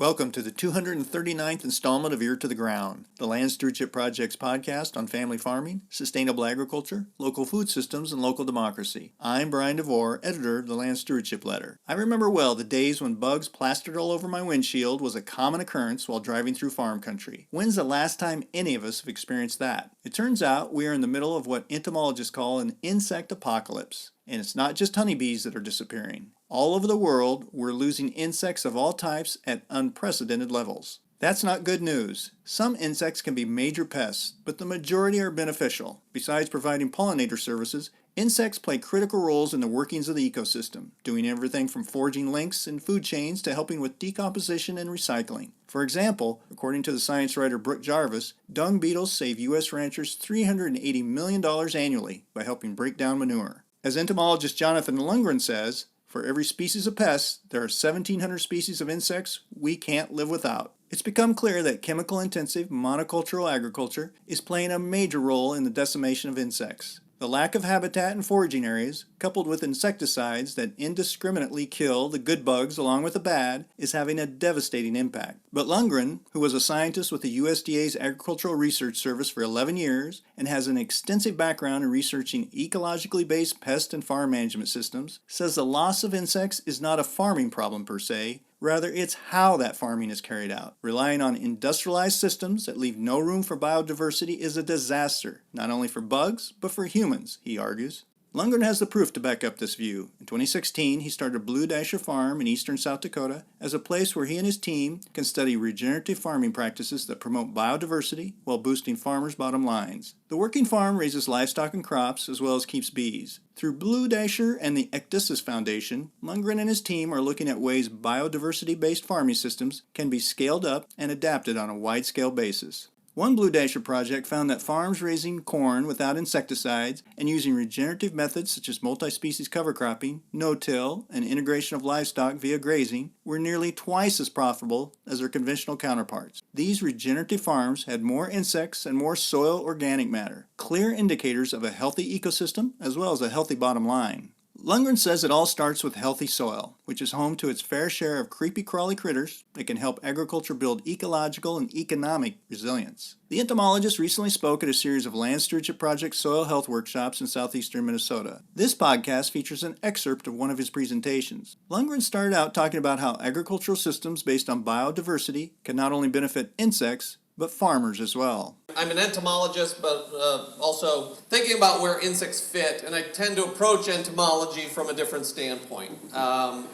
Welcome to the 239th installment of Ear to the Ground, the Land Stewardship Project's podcast on family farming, sustainable agriculture, local food systems, and local democracy. I'm Brian DeVore, editor of the Land Stewardship Letter. I remember well the days when bugs plastered all over my windshield was a common occurrence while driving through farm country. When's the last time any of us have experienced that? It turns out we are in the middle of what entomologists call an insect apocalypse. And it's not just honeybees that are disappearing. All over the world, we're losing insects of all types at unprecedented levels. That's not good news. Some insects can be major pests, but the majority are beneficial. Besides providing pollinator services, insects play critical roles in the workings of the ecosystem, doing everything from foraging links in food chains to helping with decomposition and recycling. For example, according to the science writer Brooke Jarvis, dung beetles save U.S. ranchers $380 million annually by helping break down manure. As entomologist Jonathan Lundgren says, for every species of pests, there are 1,700 species of insects we can't live without. It's become clear that chemical-intensive monocultural agriculture is playing a major role in the decimation of insects. The lack of habitat and foraging areas, coupled with insecticides that indiscriminately kill the good bugs along with the bad, is having a devastating impact. But Lundgren, who was a scientist with the USDA's Agricultural Research Service for 11 years and has an extensive background in researching ecologically based pest and farm management systems, says the loss of insects is not a farming problem per se. Rather, it's how that farming is carried out. Relying on industrialized systems that leave no room for biodiversity is a disaster, not only for bugs, but for humans, he argues. Lundgren has the proof to back up this view. In 2016, he started Blue Dasher Farm in eastern South Dakota as a place where he and his team can study regenerative farming practices that promote biodiversity while boosting farmers' bottom lines. The working farm raises livestock and crops as well as keeps bees. Through Blue Dasher and the Ecdysis Foundation, Lundgren and his team are looking at ways biodiversity-based farming systems can be scaled up and adapted on a wide-scale basis. One Blue Dasher project found that farms raising corn without insecticides and using regenerative methods such as multi-species cover cropping, no-till, and integration of livestock via grazing were nearly twice as profitable as their conventional counterparts. These regenerative farms had more insects and more soil organic matter, clear indicators of a healthy ecosystem as well as a healthy bottom line. Lundgren says it all starts with healthy soil, which is home to its fair share of creepy-crawly critters that can help agriculture build ecological and economic resilience. The entomologist recently spoke at a series of Land Stewardship Project soil health workshops in southeastern Minnesota. This podcast features an excerpt of one of his presentations. Lundgren started out talking about how agricultural systems based on biodiversity can not only benefit insects, but farmers as well. I'm an entomologist, but also thinking about where insects fit, and I tend to approach entomology from a different standpoint,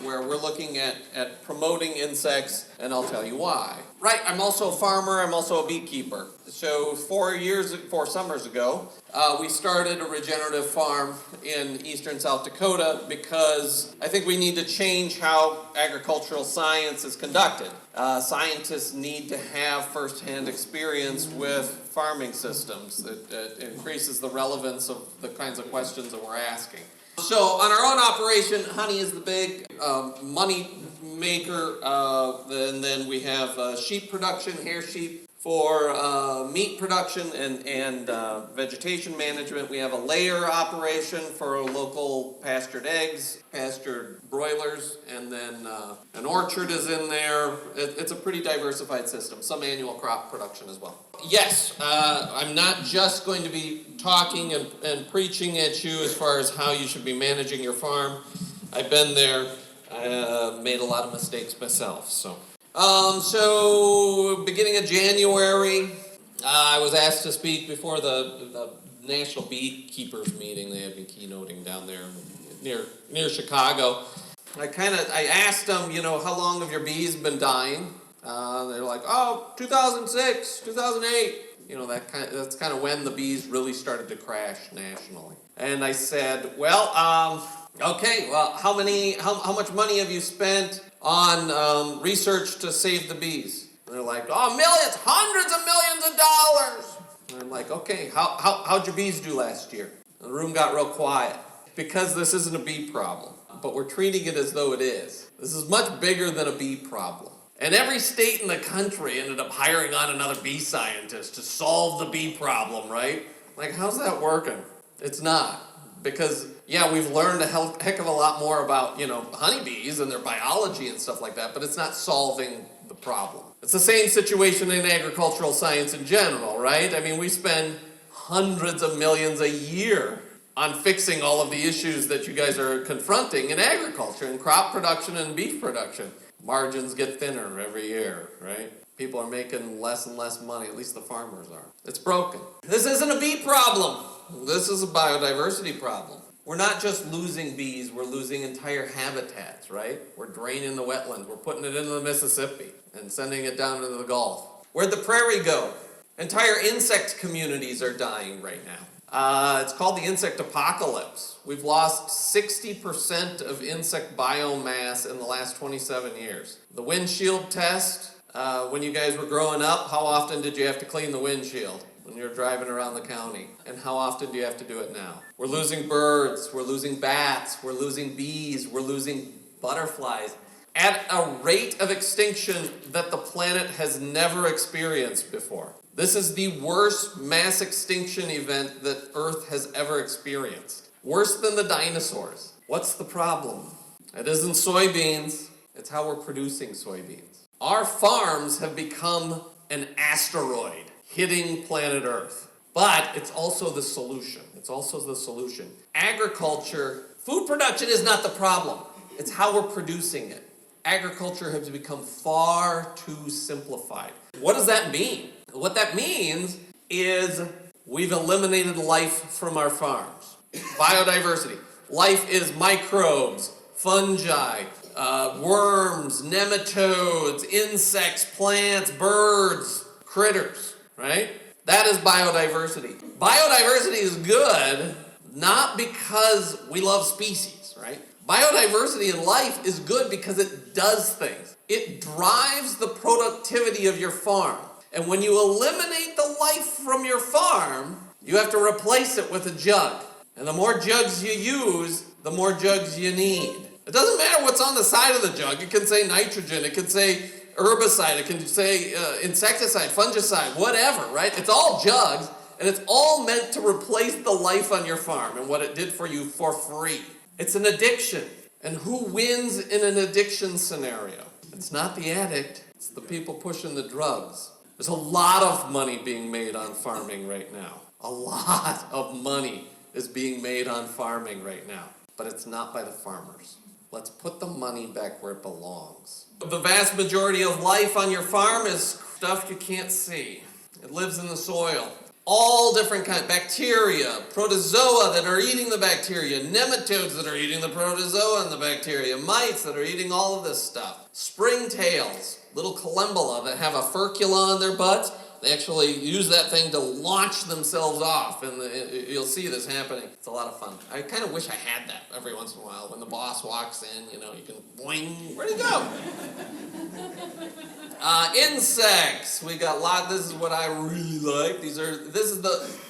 where we're looking at promoting insects, and I'll tell you why. Right, I'm also a farmer, I'm also a beekeeper. So 4 summers ago, we started a regenerative farm in eastern South Dakota because I think we need to change how agricultural science is conducted. Scientists need to have first-hand experience with farming systems that increases the relevance of the kinds of questions that we're asking. So on our own operation, honey is the big money maker, and then we have sheep production, hair sheep, for meat production and vegetation management. We have a layer operation for local pastured eggs, pastured broilers, and then an orchard is in there. It's a pretty diversified system, some annual crop production as well. Yes, I'm not just going to be talking and preaching at you as far as how you should be managing your farm. I've been there. I made a lot of mistakes myself, so beginning of January, I was asked to speak before the National Beekeepers meeting. They had been keynoting down there near Chicago. I asked them, how long have your bees been dying? They're like, 2006, 2008. That's kind of when the bees really started to crash nationally. And I said, okay, well, how much money have you spent on research to save the bees? And they're like, millions, hundreds of millions of dollars. And I'm like, okay, how'd your bees do last year? And the room got real quiet because this isn't a bee problem, but we're treating it as though it is. This is much bigger than a bee problem. And every state in the country ended up hiring on another bee scientist to solve the bee problem, right? Like, how's that working? It's not. Because, yeah, we've learned a heck of a lot more about, honeybees and their biology and stuff like that, but it's not solving the problem. It's the same situation in agricultural science in general, right? I mean, we spend hundreds of millions a year on fixing all of the issues that you guys are confronting in agriculture, in crop production and beef production. Margins get thinner every year, right? People are making less and less money, at least the farmers are. It's broken. This isn't a bee problem. This is a biodiversity problem. We're not just losing bees, we're losing entire habitats, right? We're draining the wetlands, we're putting it into the Mississippi and sending it down into the Gulf. Where'd the prairie go? Entire insect communities are dying right now. It's called the insect apocalypse. We've lost 60% of insect biomass in the last 27 years. The windshield test, when you guys were growing up, how often did you have to clean the windshield when you're driving around the county? And how often do you have to do it now? We're losing birds, we're losing bats, we're losing bees, we're losing butterflies at a rate of extinction that the planet has never experienced before. This is the worst mass extinction event that Earth has ever experienced. Worse than the dinosaurs. What's the problem? It isn't soybeans, it's how we're producing soybeans. Our farms have become an asteroid hitting planet Earth. But it's also the solution. Agriculture, food production is not the problem. It's how we're producing it. Agriculture has become far too simplified. What does that mean? What that means is we've eliminated life from our farms. Biodiversity. Life is microbes, fungi, worms, nematodes, insects, plants, birds, critters, right? That is biodiversity. Biodiversity is good not because we love species, right? Biodiversity in life is good because it does things. It drives the productivity of your farm. And when you eliminate the life from your farm, you have to replace it with a jug. And the more jugs you use, the more jugs you need. It doesn't matter what's on the side of the jug. It can say nitrogen, it can say herbicide, it can say insecticide, fungicide, whatever, right? It's all jugs, and it's all meant to replace the life on your farm and what it did for you for free. It's an addiction. And who wins in an addiction scenario? It's not the addict, it's the people pushing the drugs. There's a lot of money being made on farming right now. A lot of money is being made on farming right now. But it's not by the farmers. Let's put the money back where it belongs. The vast majority of life on your farm is stuff you can't see. It lives in the soil. All different kinds, bacteria, protozoa that are eating the bacteria, nematodes that are eating the protozoa and the bacteria, mites that are eating all of this stuff, springtails, little collembola that have a furcula on their butts. They actually use that thing to launch themselves off, and you'll see this happening. It's a lot of fun. I kind of wish I had that every once in a while. When the boss walks in, you can boing, where'd he go? Insects. We got a lot. This is what I really like.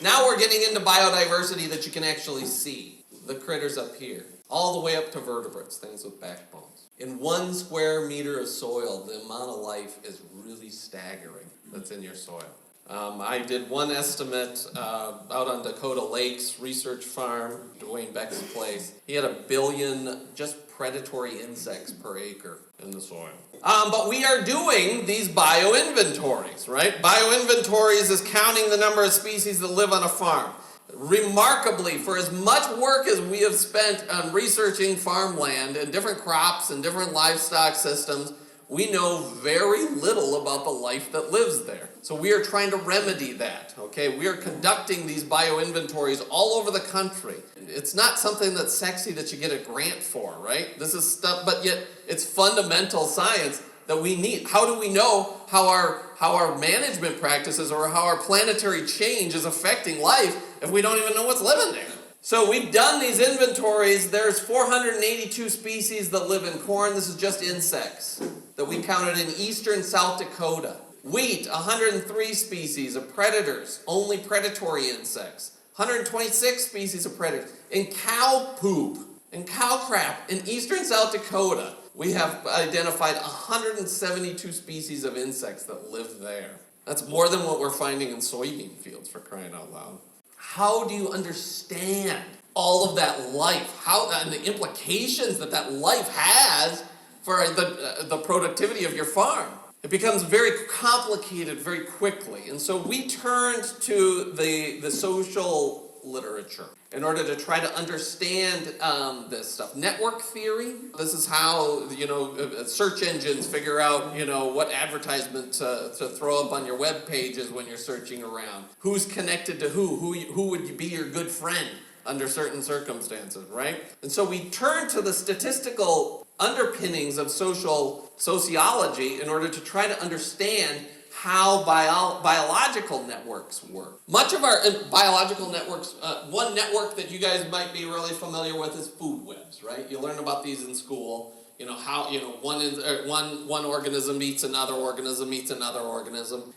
Now we're getting into biodiversity that you can actually see. The critters up here, all the way up to vertebrates, things with backbones. In 1 square meter of soil, the amount of life is really staggering that's in your soil. I did one estimate out on Dakota Lakes Research Farm, Dwayne Beck's place. He had 1 billion just predatory insects per acre in the soil. But we are doing these bioinventories, right? Bioinventories is counting the number of species that live on a farm. Remarkably, for as much work as we have spent on researching farmland and different crops and different livestock systems, we know very little about the life that lives there. So we are trying to remedy that, okay? We are conducting these bioinventories all over the country. It's not something that's sexy that you get a grant for, right? This is stuff, but yet it's fundamental science that we need. How do we know how our management practices or how our planetary change is affecting life if we don't even know what's living there? So we've done these inventories. There's 482 species that live in corn. This is just insects that we counted in eastern South Dakota. Wheat, 103 species of predators, only predatory insects. 126 species of predators. In cow poop, in cow crap, in eastern South Dakota, we have identified 172 species of insects that live there. That's more than what we're finding in soybean fields, for crying out loud. How do you understand all of that life, and the implications that life has for the productivity of your farm. It becomes very complicated very quickly. And so we turned to the social literature in order to try to understand this stuff. Network theory, this is how, search engines figure out, what advertisement to throw up on your web pages when you're searching around. Who's connected to who would be your good friend under certain circumstances, right? And so we turn to the statistical underpinnings of sociology in order to try to understand how biological networks work. Much of our biological networks, one network that you guys might be really familiar with is food webs, right? You learn about these in school. How one organism meets another organism,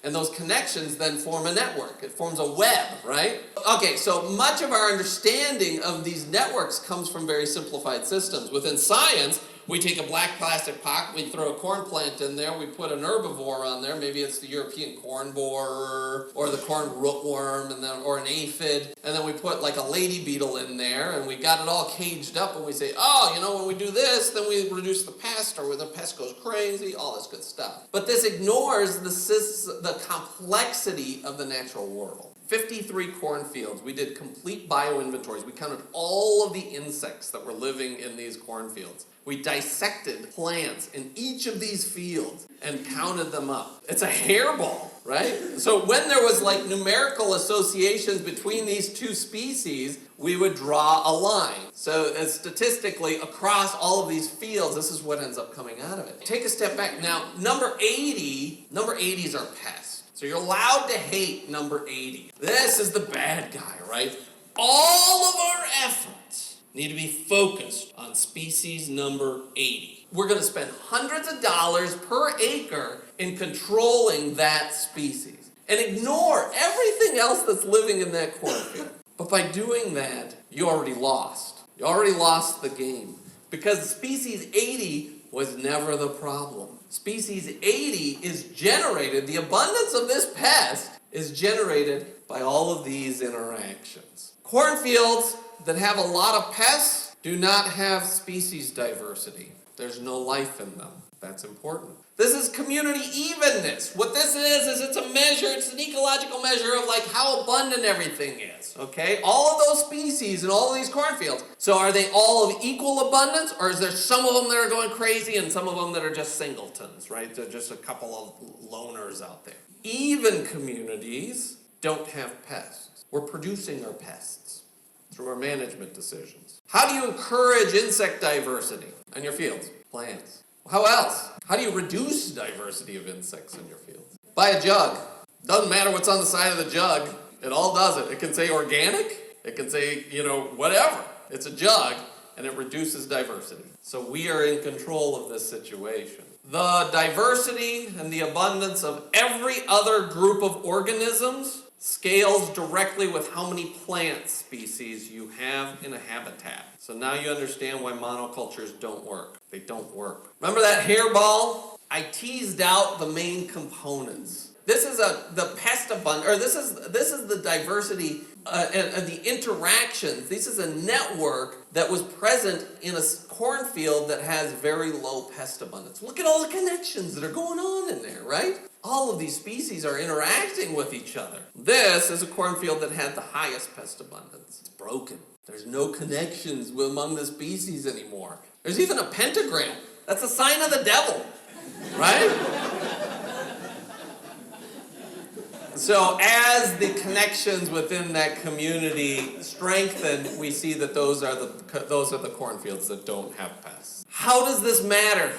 and those connections then form a network. It forms a web, right? Okay, so much of our understanding of these networks comes from very simplified systems. Within science, we take a black plastic pocket, we throw a corn plant in there, we put an herbivore on there, maybe it's the European corn borer, or the corn rootworm, or an aphid, and then we put like a lady beetle in there, and we got it all caged up, and we say, when we do this, then we reduce the pest, or when the pest goes crazy, all this good stuff. But this ignores the complexity of the natural world. 53 cornfields. We did complete bioinventories. We counted all of the insects that were living in these cornfields. We dissected plants in each of these fields and counted them up. It's a hairball, right? So when there was like numerical associations between these two species, we would draw a line. So statistically, across all of these fields, this is what ends up coming out of it. Take a step back. Now, number 80s are pests. So you're allowed to hate number 80. This is the bad guy, right? All of our efforts need to be focused on species number 80. We're going to spend hundreds of dollars per acre in controlling that species and ignore everything else that's living in that cornfield. But by doing that, you already lost. You already lost the game, because species 80 was never the problem. Species 80 is generated, the abundance of this pest is generated by all of these interactions. Cornfields that have a lot of pests do not have species diversity. There's no life in them. That's important. This is community evenness. What this is it's a measure, it's an ecological measure of like how abundant everything is, okay? All of those species in all of these cornfields. So are they all of equal abundance, or is there some of them that are going crazy and some of them that are just singletons, right? They're just a couple of loners out there. Even communities don't have pests. We're producing our pests through our management decisions. How do you encourage insect diversity in your fields? Plants. How else? How do you reduce diversity of insects in your fields? Buy a jug. Doesn't matter what's on the side of the jug. It all does it. It can say organic. It can say, whatever. It's a jug, and it reduces diversity. So we are in control of this situation. The diversity and the abundance of every other group of organisms scales directly with how many plant species you have in a habitat. So now you understand why monocultures don't work. They don't work. Remember that hairball? I teased out the main components. This is the pest abundance, or this is the diversity and the interactions. This is a network that was present in a cornfield that has very low pest abundance. Look at all the connections that are going on in there, right? All of these species are interacting with each other. This is a cornfield that had the highest pest abundance. It's broken. There's no connections among the species anymore. There's even a pentagram. That's a sign of the devil, right? So as the connections within that community strengthen, we see that those are the cornfields that don't have pests. How does this matter?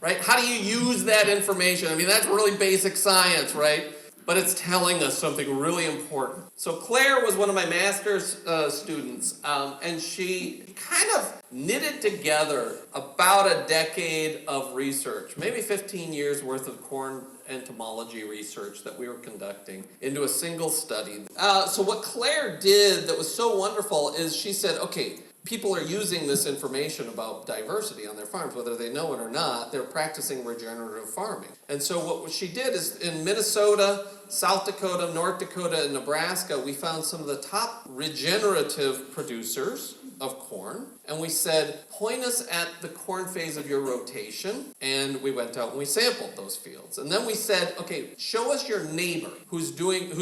Right? How do you use that information? I mean, that's really basic science, right? But it's telling us something really important. So Claire was one of my master's students, and she kind of knitted together about a decade of research, maybe 15 years worth of corn entomology research that we were conducting into a single study. So what Claire did that was so wonderful is she said, okay, people are using this information about diversity on their farms, whether they know it or not. They're practicing regenerative farming. And so what she did is in Minnesota, South Dakota, North Dakota, and Nebraska, we found some of the top regenerative producers of corn, and we said, point us at the corn phase of your rotation, and we went out and we sampled those fields. And then we said, okay, show us your neighbor who's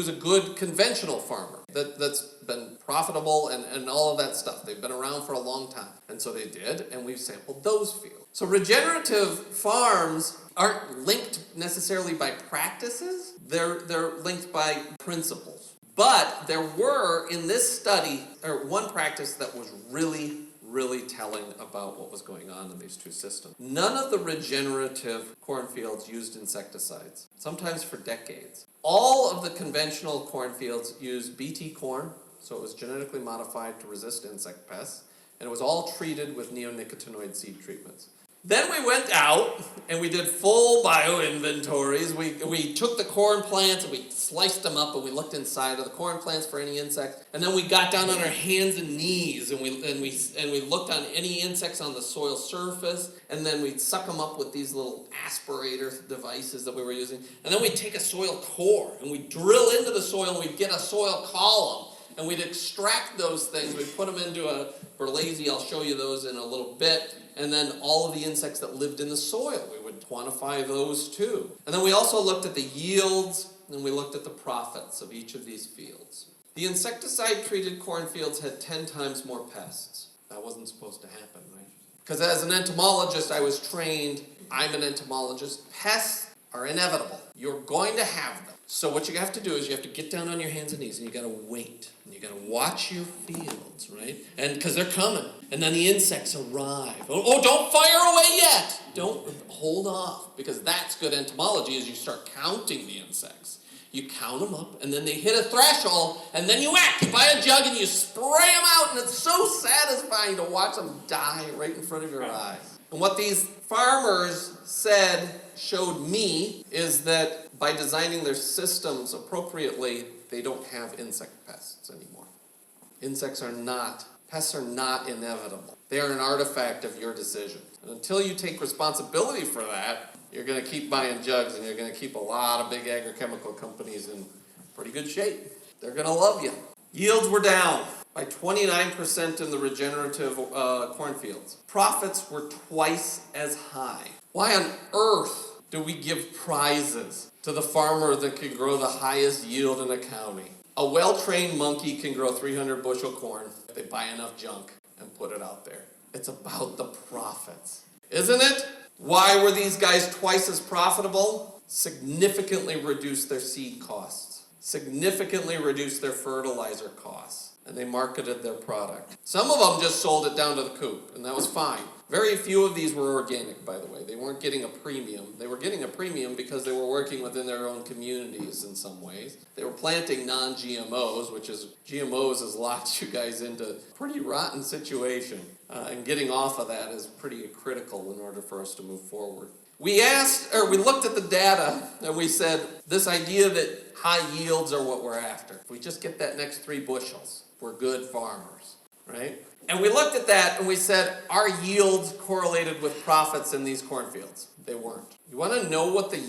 a good conventional farmer that's been profitable and all of that stuff. They've been around for a long time. And so they did, and we sampled those fields. So regenerative farms aren't linked necessarily by practices, they're linked by principles. But there were, in this study, one practice that was really, really telling about what was going on in these two systems. None of the regenerative cornfields used insecticides, sometimes for decades. All of the conventional cornfields used BT corn, so it was genetically modified to resist insect pests, and it was all treated with neonicotinoid seed treatments. Then we went out and we did full bioinventories. We took the corn plants and we sliced them up and we looked inside of the corn plants for any insects. And then we got down on our hands and knees and we looked on any insects on the soil surface. And then we'd suck them up with these little aspirator devices that we were using. And then we'd take a soil core and we'd drill into the soil and we'd get a soil column. And we'd extract those things. We'd put them into a Berlese. I'll show you those in a little bit. And then all of the insects that lived in the soil, we would quantify those too. And then we also looked at the yields, and we looked at the profits of each of these fields. The insecticide-treated cornfields had 10 times more pests. That wasn't supposed to happen, right? Because as an entomologist, I was trained, I'm an entomologist, pests are inevitable. You're going to have them. So what you have to do is you have to get down on your hands and knees and you got to wait. And you got to watch your fields, right? And because they're coming. And then the insects arrive. Oh, don't fire away yet. Don't hold off. Because that's good entomology is you start counting the insects. You count them up and then they hit a threshold and then you act. You buy a jug and you spray them out and it's so satisfying to watch them die right in front of your eyes. And what these farmers showed me is that by designing their systems appropriately, they don't have insect pests anymore. Pests are not inevitable. They are an artifact of your decision. And until you take responsibility for that, you're going to keep buying jugs and you're going to keep a lot of big agrochemical companies in pretty good shape. They're going to love you. Yields were down by 29% in the regenerative cornfields. Profits were twice as high. Why on earth do we give prizes to the farmer that can grow the highest yield in a county? A well-trained monkey can grow 300 bushel corn if they buy enough junk and put it out there. It's about the profits, isn't it? Why were these guys twice as profitable? Significantly reduced their seed costs, significantly reduced their fertilizer costs, and they marketed their product. Some of them just sold it down to the coop, and that was fine. Very few of these were organic, by the way. They weren't getting a premium. They were getting a premium because they were working within their own communities in some ways. They were planting non-GMOs, GMOs has locked you guys into a pretty rotten situation. And getting off of that is pretty critical in order for us to move forward. We looked at the data and we said, this idea that high yields are what we're after. If we just get that next 3 bushels, we're good farmers, right? And we looked at that and we said, are yields correlated with profits in these cornfields? They weren't. You want to know what the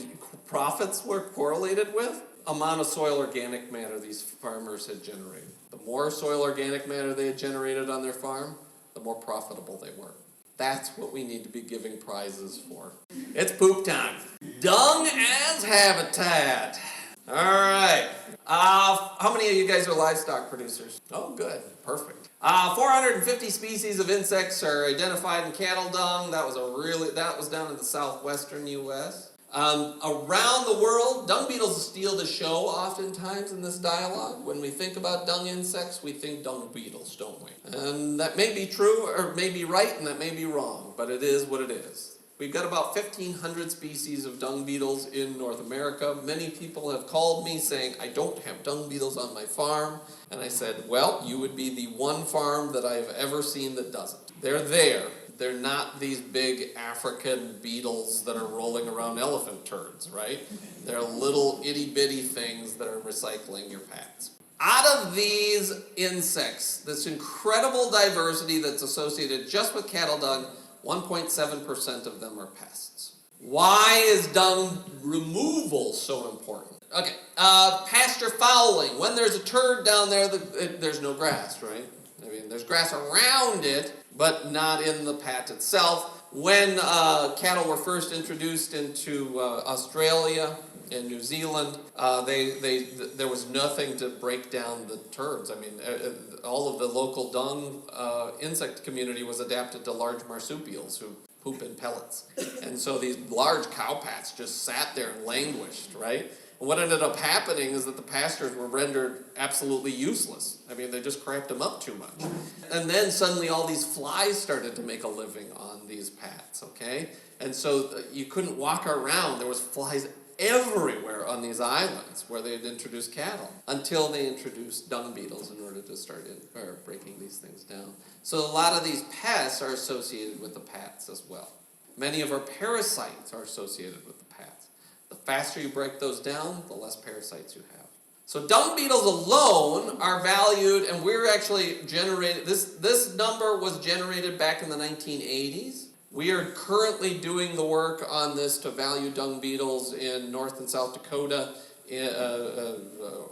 profits were correlated with? Amount of soil organic matter these farmers had generated. The more soil organic matter they had generated on their farm, the more profitable they were. That's what we need to be giving prizes for. It's poop time. Dung as habitat. All right. How many of you guys are livestock producers? Oh, good. Perfect. 450 species of insects are identified in cattle dung. That was down in the southwestern U.S. Around the world, dung beetles steal the show oftentimes in this dialogue. When we think about dung insects, we think dung beetles, don't we? And that may be true, or may be right, and that may be wrong, but it is what it is. We've got about 1,500 species of dung beetles in North America. Many people have called me saying, I don't have dung beetles on my farm. And I said, well, you would be the one farm that I've ever seen that doesn't. They're there. They're not these big African beetles that are rolling around elephant turds, right? They're little itty-bitty things that are recycling your pats. Out of these insects, this incredible diversity that's associated just with cattle dung, 1.7% of them are pests. Why is dung removal so important? Okay, pasture fouling. When there's a turd down there, there's no grass, right? I mean, there's grass around it, but not in the pat itself. When cattle were first introduced into Australia and New Zealand, there was nothing to break down the turds. I mean, all of the local dung insect community was adapted to large marsupials who poop in pellets. And so these large cow pats just sat there and languished, right? And what ended up happening is that the pastures were rendered absolutely useless. I mean, they just cramped them up too much. And then suddenly all these flies started to make a living on these pats, okay? And so you couldn't walk around. There was flies everywhere on these islands where they had introduced cattle until they introduced dung beetles in order to start breaking these things down. So a lot of these pests are associated with the pats as well. Many of our parasites are associated with the pats. The faster you break those down, the less parasites you have. So dung beetles alone are valued, and we're actually generated, this number was generated back in the 1980s. We are currently doing the work on this to value dung beetles in North and South Dakota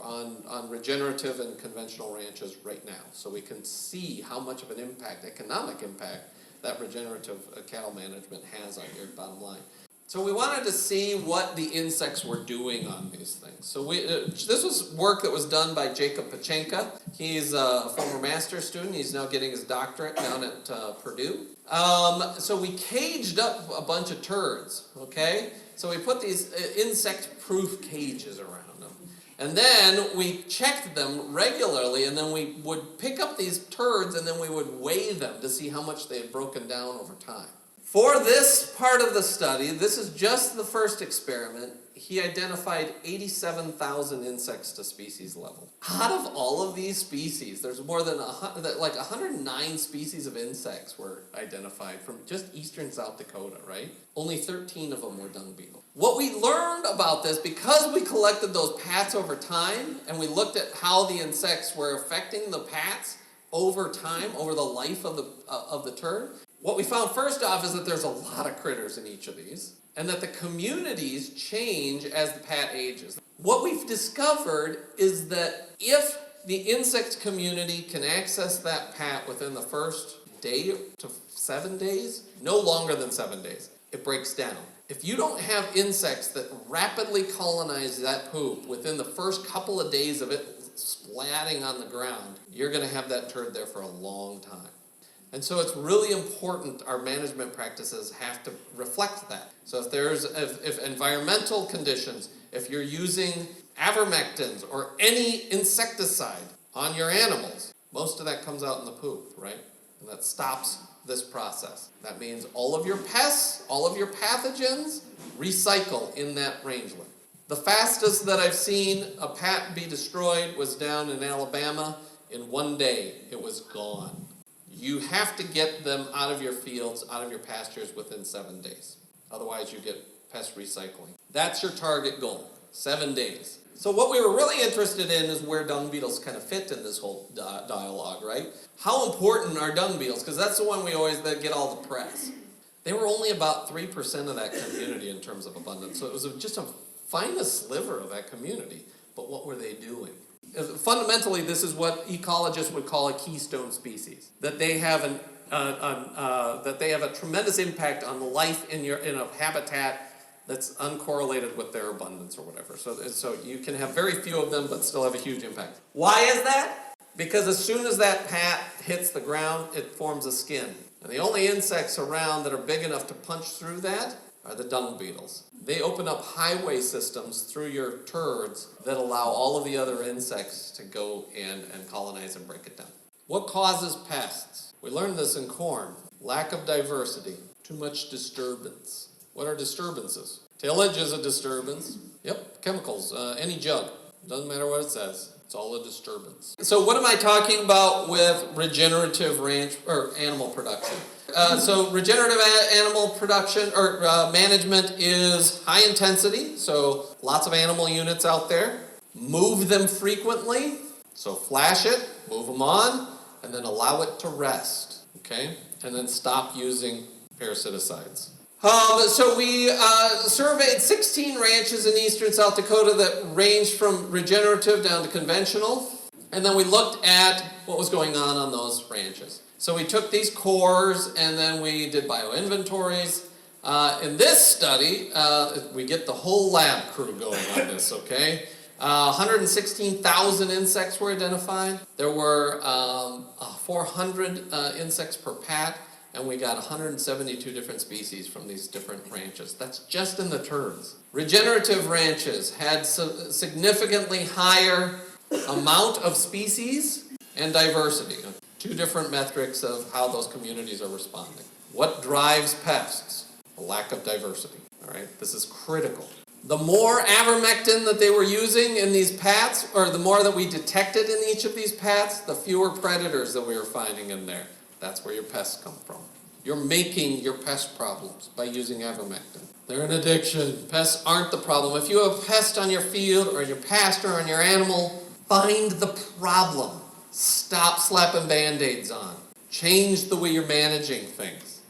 on regenerative and conventional ranches right now. So we can see how much of an impact, economic impact, that regenerative cattle management has on your bottom line. So we wanted to see what the insects were doing on these things. So this was work that was done by Jacob Pachenka. He's a former master's student. He's now getting his doctorate down at Purdue. So we caged up a bunch of turds, okay? So we put these insect-proof cages around them. And then we checked them regularly, and then we would pick up these turds and then we would weigh them to see how much they had broken down over time. For this part of the study, this is just the first experiment, he identified 87,000 insects to species level. Out of all of these species, there's more than 109 species of insects were identified from just eastern South Dakota, right? Only 13 of them were dung beetles. What we learned about this, because we collected those pats over time, and we looked at how the insects were affecting the pats over time, over the life of the turd, what we found first off is that there's a lot of critters in each of these, and that the communities change as the pat ages. What we've discovered is that if the insect community can access that pat within the first day to 7 days, no longer than 7 days, it breaks down. If you don't have insects that rapidly colonize that poop within the first couple of days of it splatting on the ground, you're going to have that turd there for a long time. And so it's really important our management practices have to reflect that. So if environmental conditions, if you're using avermectins or any insecticide on your animals, most of that comes out in the poop, right? And that stops this process. That means all of your pests, all of your pathogens, recycle in that rangeland. The fastest that I've seen a pat be destroyed was down in Alabama. In 1 day, it was gone. You have to get them out of your fields, out of your pastures within 7 days. Otherwise, you get pest recycling. That's your target goal, 7 days. So what we were really interested in is where dung beetles kind of fit in this whole dialogue, right? How important are dung beetles? Because that's the one we always get all the press. They were only about 3% of that community in terms of abundance. So it was just a finest sliver of that community. But what were they doing? Fundamentally, this is what ecologists would call a keystone species. That they have a tremendous impact on the life in a habitat that's uncorrelated with their abundance or whatever. So you can have very few of them, but still have a huge impact. Why is that? Because as soon as that pat hits the ground, it forms a skin. And the only insects around that are big enough to punch through that are the dung beetles. They open up highway systems through your turds that allow all of the other insects to go in and colonize and break it down. What causes pests? We learned this in corn. Lack of diversity. Too much disturbance. What are disturbances? Tillage is a disturbance. Yep, chemicals. Any jug. Doesn't matter what it says. It's all a disturbance. So what am I talking about with regenerative ranch or animal production? So regenerative animal production or management is high intensity, so lots of animal units out there. Move them frequently. So flash it, move them on, and then allow it to rest, okay? And then stop using parasiticides. So we surveyed 16 ranches in eastern South Dakota that ranged from regenerative down to conventional. And then we looked at what was going on those ranches. So we took these cores and then we did bioinventories. In this study, we get the whole lab crew going on this, okay? 116,000 insects were identified. There were 400 insects per pat, and we got 172 different species from these different ranches. That's just in the turds. Regenerative ranches had significantly higher amount of species and diversity. Two different metrics of how those communities are responding. What drives pests? A lack of diversity. All right, this is critical. The more ivermectin that they were using in these pats, or the more that we detected in each of these pats, the fewer predators that we were finding in there. That's where your pests come from. You're making your pest problems by using ivermectin. They're an addiction. Pests aren't the problem. If you have a pest on your field or in your pasture or on your animal, find the problem. Stop slapping Band-Aids on. Change the way you're managing things.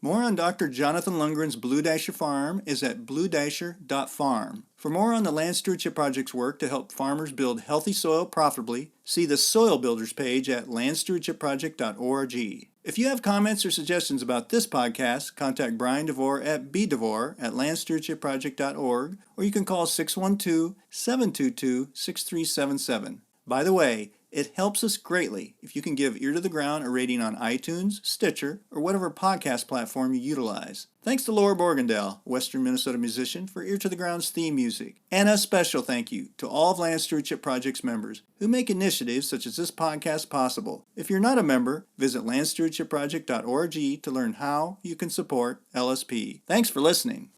More on Dr. Jonathan Lundgren's Blue Dasher Farm is at bluedasher.farm. For more on the Land Stewardship Project's work to help farmers build healthy soil profitably, see the Soil Builders page at landstewardshipproject.org. If you have comments or suggestions about this podcast, contact Brian DeVore at bdevore@landstewardshipproject.org, or you can call 612-722-6377. By the way, it helps us greatly if you can give Ear to the Ground a rating on iTunes, Stitcher, or whatever podcast platform you utilize. Thanks to Laura Borgendale, Western Minnesota musician, for Ear to the Ground's theme music. And a special thank you to all of Land Stewardship Project's members who make initiatives such as this podcast possible. If you're not a member, visit landstewardshipproject.org to learn how you can support LSP. Thanks for listening.